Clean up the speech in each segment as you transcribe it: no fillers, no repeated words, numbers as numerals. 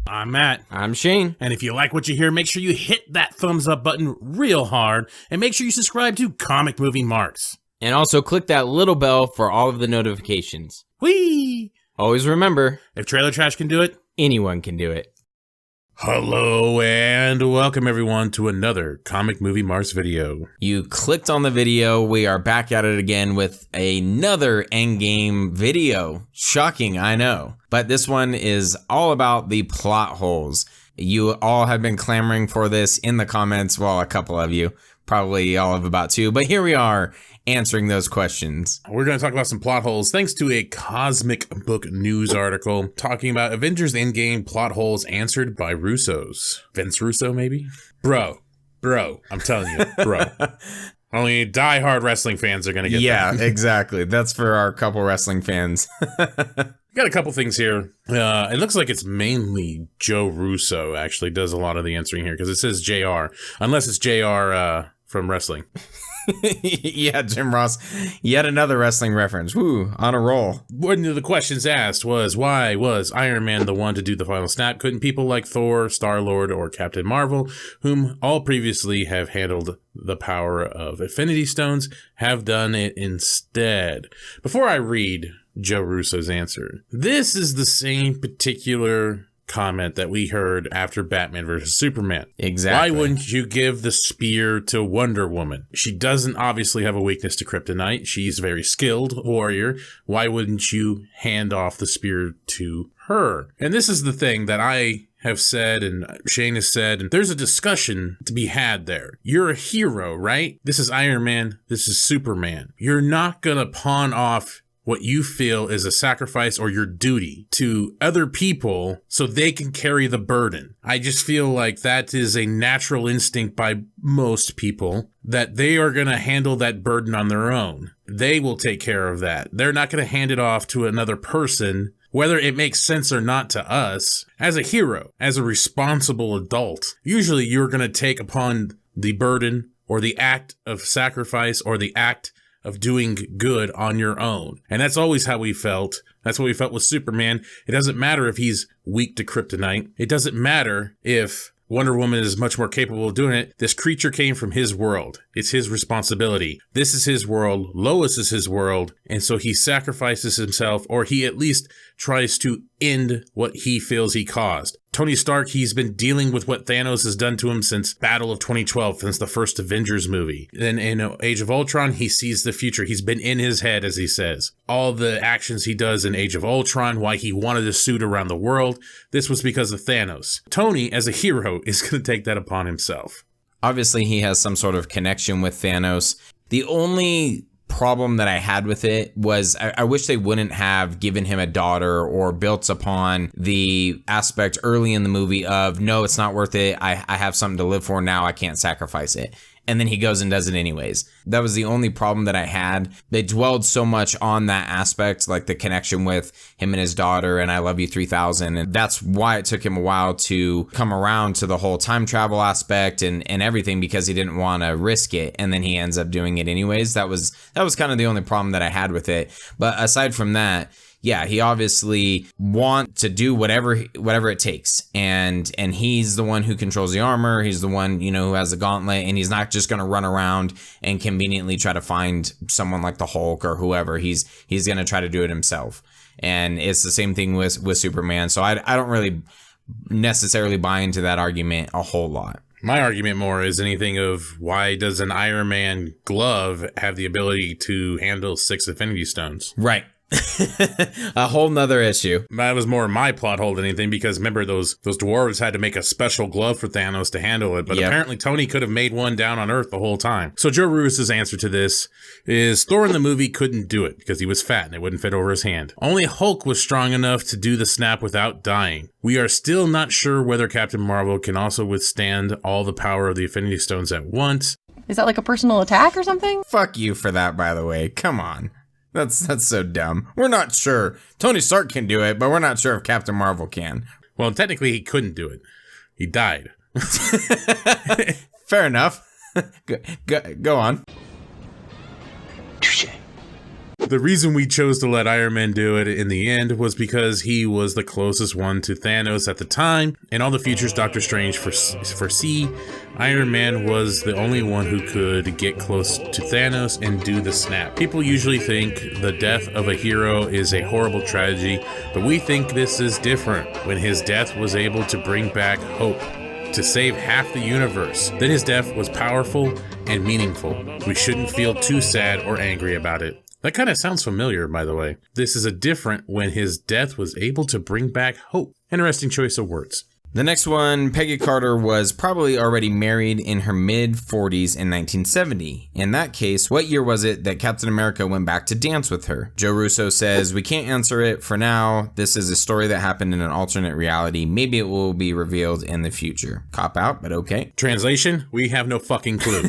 I'm Matt. I'm Shane. And if you like what you hear, make sure you hit that thumbs up button real hard, and make sure you subscribe to Comic Movie Marks. And also click that little bell for all of the notifications. Whee! Always remember, If Trailer Trash can do it, anyone can do it. hello and welcome everyone to another Comic Movie Marks video. You clicked on the video. We are back at it again with another Endgame video. Shocking, I know. But this one is all about the plot holes. You all have been clamoring for this in the comments. Well, a couple of you. Probably all of about two. But here we are answering those questions. We're going to talk about some plot holes thanks to a Cosmic Book News article talking about Avengers Endgame plot holes answered by Russos. Vince Russo, maybe? Bro, I'm telling you, bro. Only die-hard wrestling fans are going to get that. Yeah, exactly. That's for our couple wrestling fans. Got a couple things here. It looks like it's mainly Joe Russo actually does a lot of the answering here because it says JR, unless it's JR from wrestling. Yeah, Jim Ross, yet another wrestling reference. Woo, on a roll. One of the questions asked was, why was Iron Man the one to do the final snap? Couldn't people like Thor, Star-Lord, or Captain Marvel, whom all previously have handled the power of Infinity Stones, have done it instead? Before I read Joe Russo's answer, this is the same particular comment that we heard after Batman vs. Superman. Exactly. Why wouldn't you give the spear to Wonder Woman? She doesn't obviously have a weakness to kryptonite. She's a very skilled warrior. Why wouldn't you hand off the spear to her? And this is the thing that I have said and Shane has said, and there's a discussion to be had there. You're a hero, right? This is Iron Man. This is Superman. You're not gonna pawn off what you feel is a sacrifice or your duty to other people so they can carry the burden. I just feel like that is a natural instinct by most people, that they are going to handle that burden on their own. They will take care of that. They're not going to hand it off to another person, whether it makes sense or not to us. As a hero, as a responsible adult, usually you're going to take upon the burden or the act of sacrifice or the act of doing good on your own. And that's always how we felt. That's what we felt with Superman. It doesn't matter if he's weak to kryptonite. It doesn't matter if Wonder Woman is much more capable of doing it. This creature came from his world. It's his responsibility. This is his world. Lois is his world. And so he sacrifices himself, or he at least tries to end what he feels he caused. Tony Stark, he's been dealing with what Thanos has done to him since Battle of 2012, since the first Avengers movie. Then in Age of Ultron, he sees the future. He's been in his head, as he says. All the actions he does in Age of Ultron, why he wanted a suit around the world, this was because of Thanos. Tony, as a hero, is going to take that upon himself. Obviously, he has some sort of connection with Thanos. The only problem that I had with it was I wish they wouldn't have given him a daughter or built upon the aspect early in the movie of, no, it's not worth it. I have something to live for now. I can't sacrifice it. And then he goes and does it anyways. That was the only problem that I had. They dwelled so much on that aspect, like the connection with him and his daughter and I Love You 3000. And that's why it took him a while to come around to the whole time travel aspect and everything, because he didn't want to risk it. And then he ends up doing it anyways. That was kind of the only problem that I had with it. But aside from that, yeah, he obviously wants to do whatever it takes. And he's the one who controls the armor. He's the one, who has the gauntlet, and he's not just going to run around and conveniently try to find someone like the Hulk or whoever. He's going to try to do it himself. And it's the same thing with Superman. So I don't really necessarily buy into that argument a whole lot. My argument more is anything of, why does an Iron Man glove have the ability to handle 6 Infinity Stones? Right. A whole nother issue. That was more my plot hole than anything, because remember those dwarves had to make a special glove for Thanos to handle it, but apparently Tony could have made one down on Earth the whole time. So Joe Russo's answer to this is Thor in the movie couldn't do it because he was fat and it wouldn't fit over his hand. Only Hulk was strong enough to do the snap without dying. We are still not sure whether Captain Marvel can also withstand all the power of the Infinity Stones at once. Is that like a personal attack or something? Fuck you for that, by the way. Come on. That's so dumb. We're not sure. Tony Stark can do it, but we're not sure if Captain Marvel can. Well, technically, he couldn't do it. He died. Fair enough. Go on. Touché. The reason we chose to let Iron Man do it in the end was because he was the closest one to Thanos at the time. In all the futures Doctor Strange foresee, Iron Man was the only one who could get close to Thanos and do the snap. People usually think the death of a hero is a horrible tragedy, but we think this is different. When his death was able to bring back hope, to save half the universe, then his death was powerful and meaningful. We shouldn't feel too sad or angry about it. That kind of sounds familiar, by the way. This is a different when his death was able to bring back hope. Interesting choice of words. The next one, Peggy Carter was probably already married in her mid-40s in 1970. In that case, what year was it that Captain America went back to dance with her? Joe Russo says, we can't answer it for now. This is a story that happened in an alternate reality. Maybe it will be revealed in the future. Cop out, but okay. Translation, we have no fucking clue.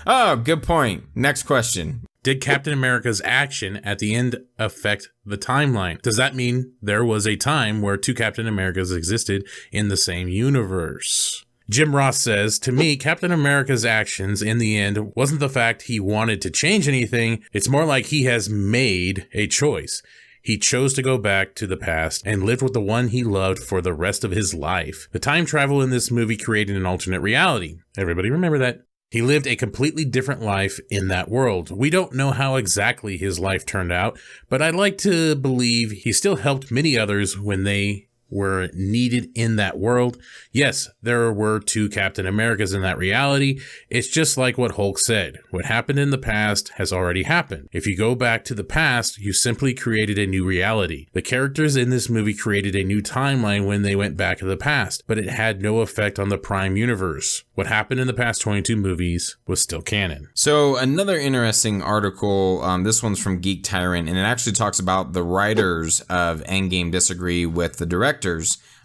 Oh, good point. Next question. Did Captain America's action at the end affect the timeline? Does that mean there was a time where two Captain Americas existed in the same universe? Jim Ross says, to me, Captain America's actions in the end wasn't the fact he wanted to change anything. It's more like he has made a choice. He chose to go back to the past and live with the one he loved for the rest of his life. The time travel in this movie created an alternate reality. Everybody remember that. He lived a completely different life in that world. We don't know how exactly his life turned out, but I'd like to believe he still helped many others when they were needed in that world. Yes, there were two Captain Americas in that reality. It's just like what Hulk said. What happened in the past has already happened. If you go back to the past, you simply created a new reality. The characters in this movie created a new timeline when they went back to the past, but it had no effect on the Prime universe. What happened in the past 22 movies was still canon. So another interesting article, this one's from Geek Tyrant, and it actually talks about the writers of Endgame disagree with the directors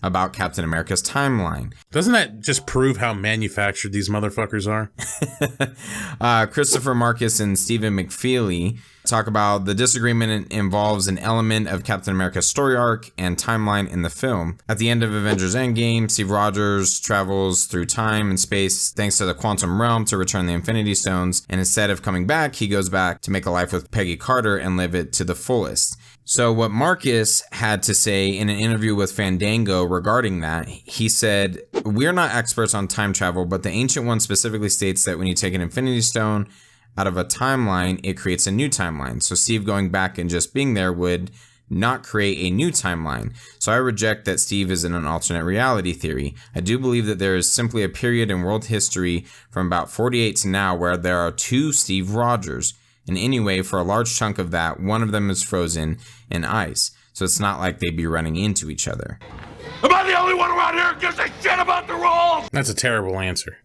about Captain America's timeline. Doesn't that just prove how manufactured these motherfuckers are? Christopher Marcus and Stephen McFeely talk about the disagreement involves an element of Captain America's story arc and timeline in the film. At the end of Avengers Endgame, Steve Rogers travels through time and space thanks to the quantum realm to return the Infinity Stones, and instead of coming back, he goes back to make a life with Peggy Carter and live it to the fullest. So what Marcus had to say in an interview with Fandango regarding that, he said, we're not experts on time travel, but the Ancient One specifically states that when you take an Infinity Stone out of a timeline, it creates a new timeline. So Steve going back and just being there would not create a new timeline. So I reject that Steve is in an alternate reality theory. I do believe that there is simply a period in world history from about 48 to now where there are two Steve Rogers. And anyway, for a large chunk of that, one of them is frozen in ice. So it's not like they'd be running into each other. Am I the only one around here who gives a shit about the rules? That's a terrible answer.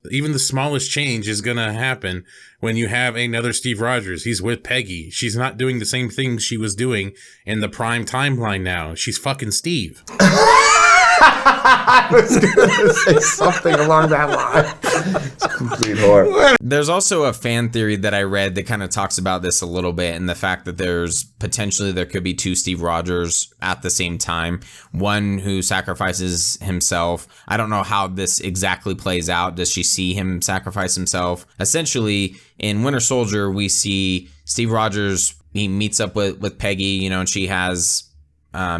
Even the smallest change is gonna happen when you have another Steve Rogers. He's with Peggy. She's not doing the same thing she was doing in the Prime timeline now. She's fucking Steve. I was gonna say something along that line. It's complete horror. There's also a fan theory that I read that kind of talks about this a little bit, and the fact that there could be two Steve Rogers at the same time. One who sacrifices himself. I don't know how this exactly plays out. Does she see him sacrifice himself? Essentially, in Winter Soldier, we see Steve Rogers, he meets up with Peggy, and she has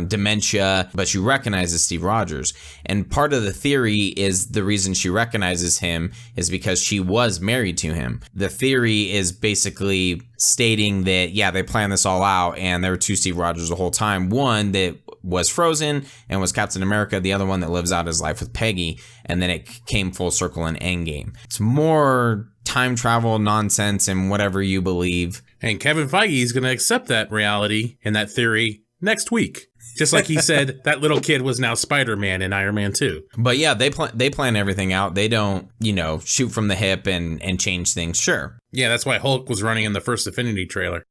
dementia, but she recognizes Steve Rogers. And part of the theory is the reason she recognizes him is because she was married to him. The theory is basically stating that, yeah, they planned this all out and there were two Steve Rogers the whole time. One that was frozen and was Captain America, the other one that lives out his life with Peggy, and then it came full circle in Endgame. It's more time travel nonsense and whatever you believe. And Kevin Feige is going to accept that reality and that theory next week. Just like he said, that little kid was now Spider-Man in Iron Man 2. But yeah, they plan everything out. They don't, shoot from the hip and change things. Sure. Yeah, that's why Hulk was running in the first Infinity trailer.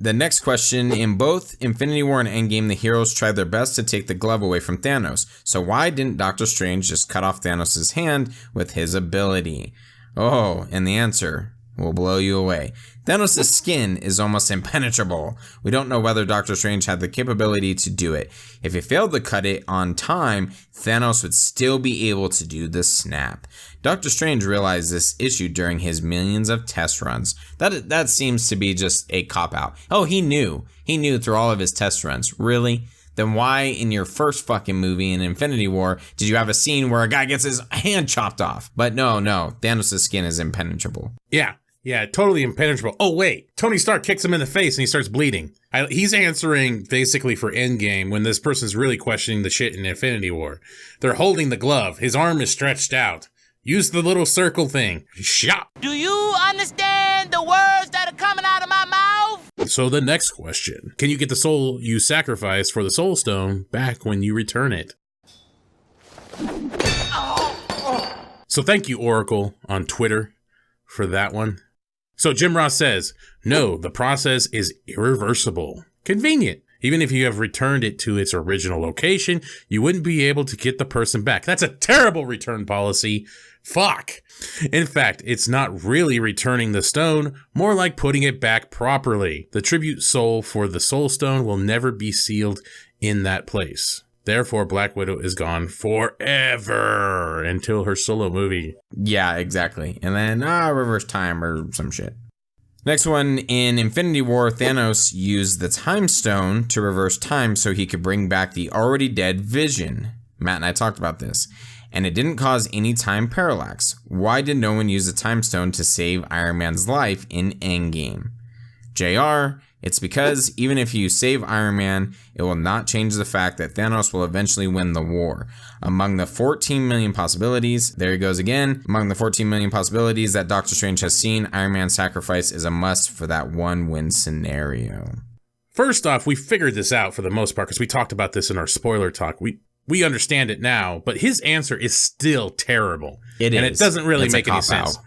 The next question, in both Infinity War and Endgame, the heroes tried their best to take the glove away from Thanos. So why didn't Doctor Strange just cut off Thanos' hand with his ability? Oh, and the answer, will blow you away. Thanos' skin is almost impenetrable. We don't know whether Doctor Strange had the capability to do it. If he failed to cut it on time, Thanos would still be able to do the snap. Doctor Strange realized this issue during his millions of test runs. That seems to be just a cop-out. Oh, he knew. He knew through all of his test runs. Really? Then why in your first fucking movie in Infinity War did you have a scene where a guy gets his hand chopped off? But no, Thanos' skin is impenetrable. Yeah, totally impenetrable. Oh, wait. Tony Stark kicks him in the face and he starts bleeding. He's answering basically for Endgame when this person's really questioning the shit in Infinity War. They're holding the glove. His arm is stretched out. Use the little circle thing. Shot. Do you understand the words that are coming out of my mouth? So the next question. Can you get the soul you sacrificed for the Soul Stone back when you return it? So thank you, Oracle, on Twitter for that one. So Jim Ross says, no, the process is irreversible. Convenient. Even if you have returned it to its original location, you wouldn't be able to get the person back. That's a terrible return policy. Fuck. In fact, it's not really returning the stone, more like putting it back properly. The tribute soul for the Soul Stone will never be sealed in that place. Therefore, Black Widow is gone forever until her solo movie. Yeah, exactly. And then, reverse time or some shit. Next one, in Infinity War, Thanos used the Time Stone to reverse time so he could bring back the already dead Vision. Matt and I talked about this. And it didn't cause any time parallax. Why did no one use the Time Stone to save Iron Man's life in Endgame? JR, it's because even if you save Iron Man, it will not change the fact that Thanos will eventually win the war. Among the 14 million possibilities, there he goes again, among the 14 million possibilities that Doctor Strange has seen, Iron Man's sacrifice is a must for that one win scenario. First off, we figured this out for the most part because we talked about this in our spoiler talk. We understand it now, but his answer is still terrible. It is. And it doesn't really make any cop-out. sense.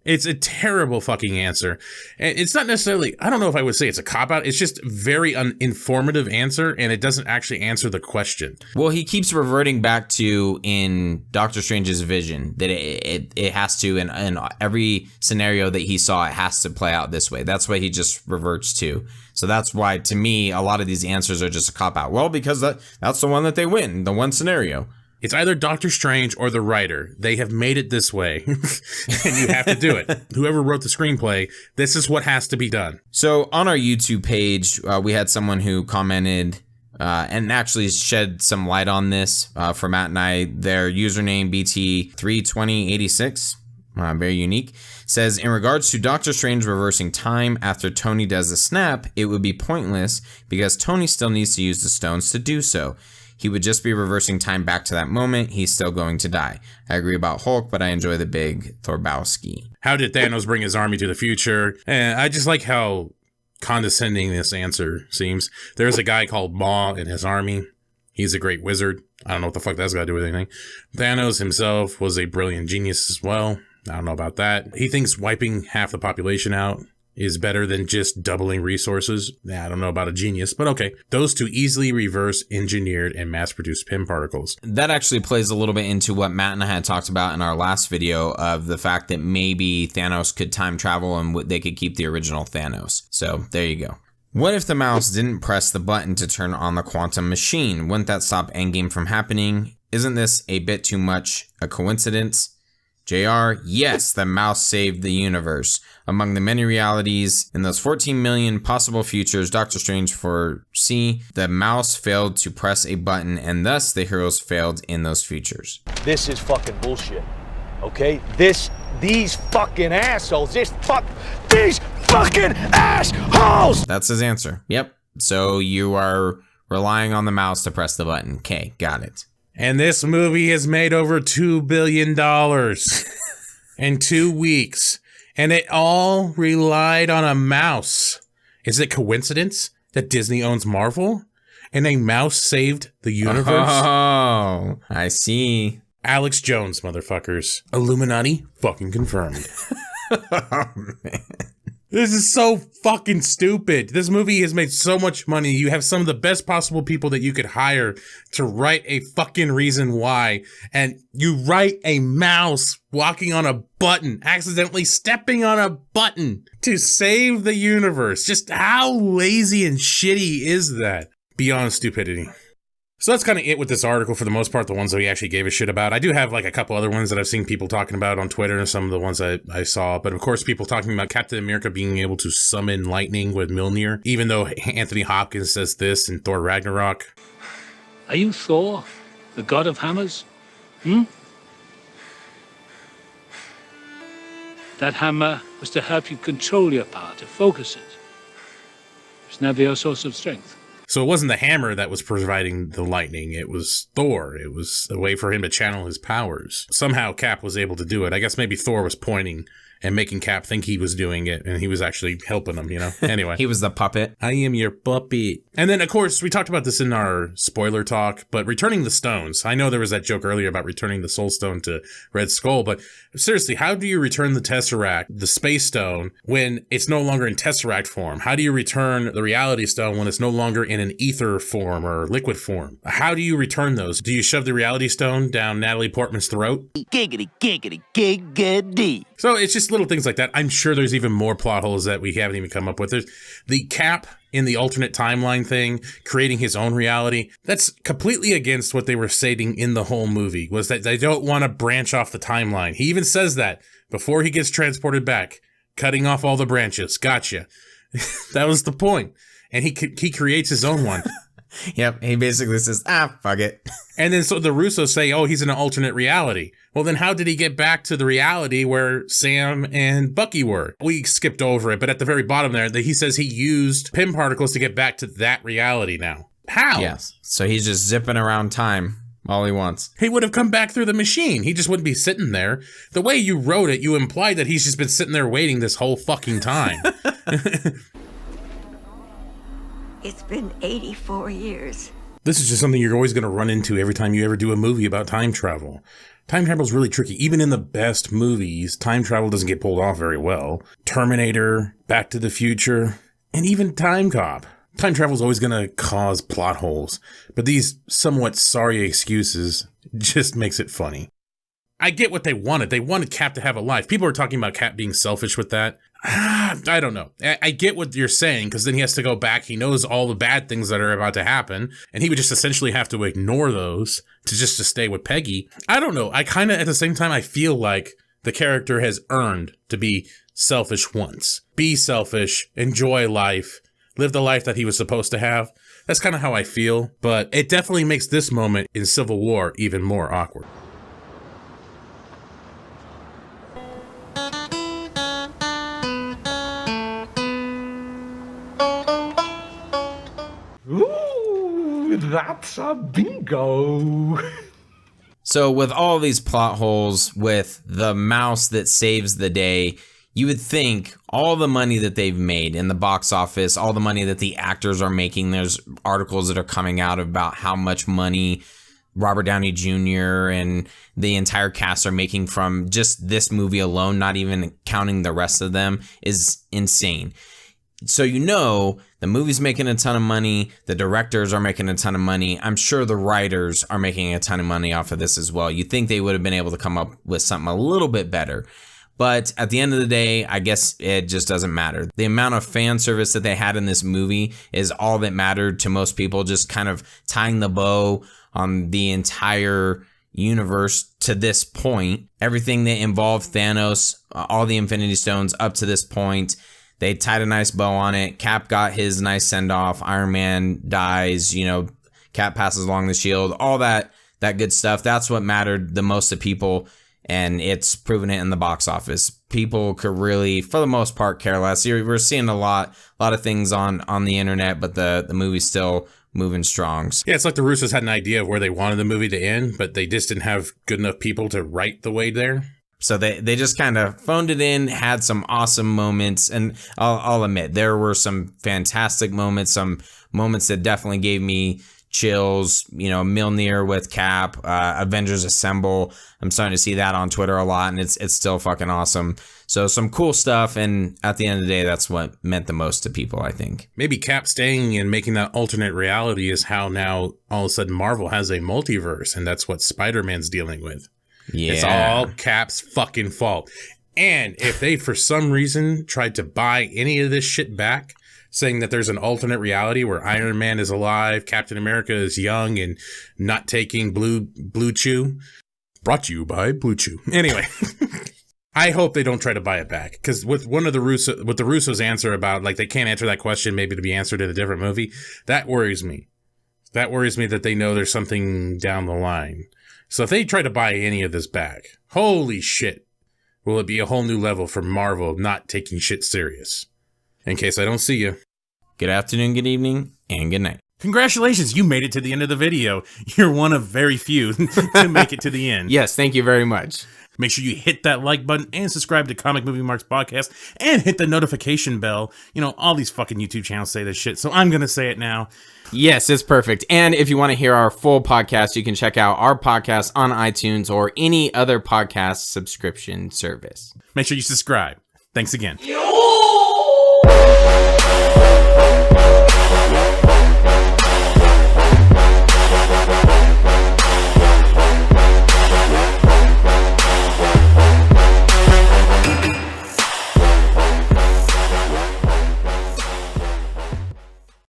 It's a terrible fucking answer. And it's not necessarily, I don't know if I would say it's a cop-out. It's just very informative answer, and it doesn't actually answer the question. Well, he keeps reverting back to in Doctor Strange's vision that it has to, in every scenario that he saw, it has to play out this way. That's why he just reverts to. So that's why, to me, a lot of these answers are just a cop-out. Well, because that's the one that they win, the one scenario. It's either Doctor Strange or the writer. They have made it this way, and you have to do it. Whoever wrote the screenplay, this is what has to be done. So on our YouTube page, we had someone who commented and actually shed some light on this for Matt and I. Their username, BT32086, very unique, says, in regards to Doctor Strange reversing time after Tony does the snap, it would be pointless because Tony still needs to use the stones to do so. He would just be reversing time back to that moment. He's still going to die. I agree about Hulk, but I enjoy the big Thorbowski. How did Thanos bring his army to the future? And I just like how condescending this answer seems. There's a guy called Maw in his army. He's a great wizard. I don't know what the fuck that's got to do with anything. Thanos himself was a brilliant genius as well. I don't know about that. He thinks wiping half the population out is better than just doubling resources. I don't know about a genius, but okay. Those two easily reverse engineered and mass-produced Pym particles. That actually plays a little bit into what Matt and I had talked about in our last video of the fact that maybe Thanos could time travel and they could keep the original Thanos. So there you go. What if the mouse didn't press the button to turn on the quantum machine? Wouldn't that stop Endgame from happening? Isn't this a bit too much a coincidence? JR, yes, the mouse saved the universe. Among the many realities in those 14 million possible futures Doctor Strange foresee, the mouse failed to press a button and thus the heroes failed in those futures. This is fucking bullshit, okay? These fucking assholes, these fucking assholes! That's his answer. Yep. So you are relying on the mouse to press the button. Okay, got it. And this movie has made over $2 billion in 2 weeks. And it all relied on a mouse. Is it coincidence that Disney owns Marvel? And a mouse saved the universe? Oh, I see. Alex Jones, motherfuckers. Illuminati fucking confirmed. Oh, man. This is so fucking stupid. This movie has made so much money. You have some of the best possible people that you could hire to write a fucking reason why. And you write a mouse walking on a button, accidentally stepping on a button to save the universe. Just how lazy and shitty is that? Beyond stupidity. So that's kind of it with this article for the most part, the ones that we actually gave a shit about. I do have like a couple other ones that I've seen people talking about on Twitter and some of the ones I saw. But of course, people talking about Captain America being able to summon lightning with Mjolnir, even though Anthony Hopkins says this in Thor Ragnarok. Are you Thor, the god of hammers? That hammer was to help you control your power, to focus it. It's never your source of strength. So it wasn't the hammer that was providing the lightning, it was Thor. It was a way for him to channel his powers. Somehow Cap was able to do it. I guess maybe Thor was pointing and making Cap think he was doing it, and he was actually helping him, you know? Anyway. He was the puppet. I am your puppet. And then, of course, we talked about this in our spoiler talk, but returning the stones. I know there was that joke earlier about returning the Soul Stone to Red Skull, but seriously, how do you return the Tesseract, the Space Stone, when it's no longer in Tesseract form? How do you return the Reality Stone when it's no longer in an ether form or liquid form? How do you return those? Do you shove the Reality Stone down Natalie Portman's throat? Giggity, giggity, giggity. So it's just little things like that. I'm sure there's even more plot holes that we haven't even come up with. There's the Cap in the alternate timeline thing, creating his own reality. That's completely against what they were stating in the whole movie, was that they don't want to branch off the timeline. He even says that before he gets transported back, cutting off all the branches. Gotcha. That was the point. And he creates his own one. Yep, he basically says, fuck it. And then so the Russos say, oh, he's in an alternate reality. Well, then how did he get back to the reality where Sam and Bucky were? We skipped over it, but at the very bottom there, he says he used Pym particles to get back to that reality now. How? Yes, so he's just zipping around time all he wants. He would have come back through the machine. He just wouldn't be sitting there. The way you wrote it, you implied that he's just been sitting there waiting this whole fucking time. It's been 84 years. This is just something you're always going to run into every time you ever do a movie about time travel. Time travel is really tricky. Even in the best movies, time travel doesn't get pulled off very well. Terminator, Back to the Future, and even Time Cop. Time travel is always going to cause plot holes, but these somewhat sorry excuses just makes it funny. I get what they wanted. They wanted Cap to have a life. People are talking about Cap being selfish with that. I don't know. I get what you're saying, because then he has to go back. He knows all the bad things that are about to happen, and he would just essentially have to ignore those to stay with Peggy. I don't know. I kind of, at the same time, I feel like the character has earned to be selfish once. Be selfish, enjoy life, live the life that he was supposed to have. That's kind of how I feel, but it definitely makes this moment in Civil War even more awkward. Ooh, that's a bingo. So with all these plot holes, with the mouse that saves the day, you would think all the money that they've made in the box office, all the money that the actors are making, there's articles that are coming out about how much money Robert Downey Jr. and the entire cast are making from just this movie alone, not even counting the rest of them, is insane. So you know the movie's making a ton of money, the directors are making a ton of money, I'm sure the writers are making a ton of money off of this as well. You'd think they would have been able to come up with something a little bit better. But at the end of the day, I guess it just doesn't matter. The amount of fan service that they had in this movie is all that mattered to most people, just kind of tying the bow on the entire universe to this point. Everything that involved Thanos, all the Infinity Stones up to this point, they tied a nice bow on it. Cap got his nice send-off. Iron Man dies, Cap passes along the shield, all that good stuff. That's what mattered the most to people, and it's proven it in the box office. People could really, for the most part, care less. We're seeing a lot of things on the internet, but the movie's still moving strong. Yeah, it's like the Russos had an idea of where they wanted the movie to end, but they just didn't have good enough people to write the way there. So they just kind of phoned it in, had some awesome moments, and I'll admit, there were some fantastic moments, some moments that definitely gave me chills. Mjolnir with Cap, Avengers Assemble. I'm starting to see that on Twitter a lot, and it's still fucking awesome. So some cool stuff, and at the end of the day, that's what meant the most to people, I think. Maybe Cap staying and making that alternate reality is how now all of a sudden Marvel has a multiverse, and that's what Spider-Man's dealing with. Yeah. It's all Cap's fucking fault. And if they, for some reason, tried to buy any of this shit back, saying that there's an alternate reality where Iron Man is alive, Captain America is young and not taking Blue Chew, brought to you by Blue Chew. Anyway. I hope they don't try to buy it back, because with the Russos answer about like they can't answer that question, maybe to be answered in a different movie, that worries me. That worries me that they know there's something down the line. So if they try to buy any of this back, holy shit, will it be a whole new level for Marvel not taking shit serious? In case I don't see you. Good afternoon, good evening, and good night. Congratulations, you made it to the end of the video. You're one of very few to make it to the end. Yes, thank you very much. Make sure you hit that like button and subscribe to Comic Movie Marks Podcast and hit the notification bell. You know, all these fucking YouTube channels say this shit, so I'm going to say it now. Yes, it's perfect. And if you want to hear our full podcast, you can check out our podcast on iTunes or any other podcast subscription service. Make sure you subscribe. Thanks again.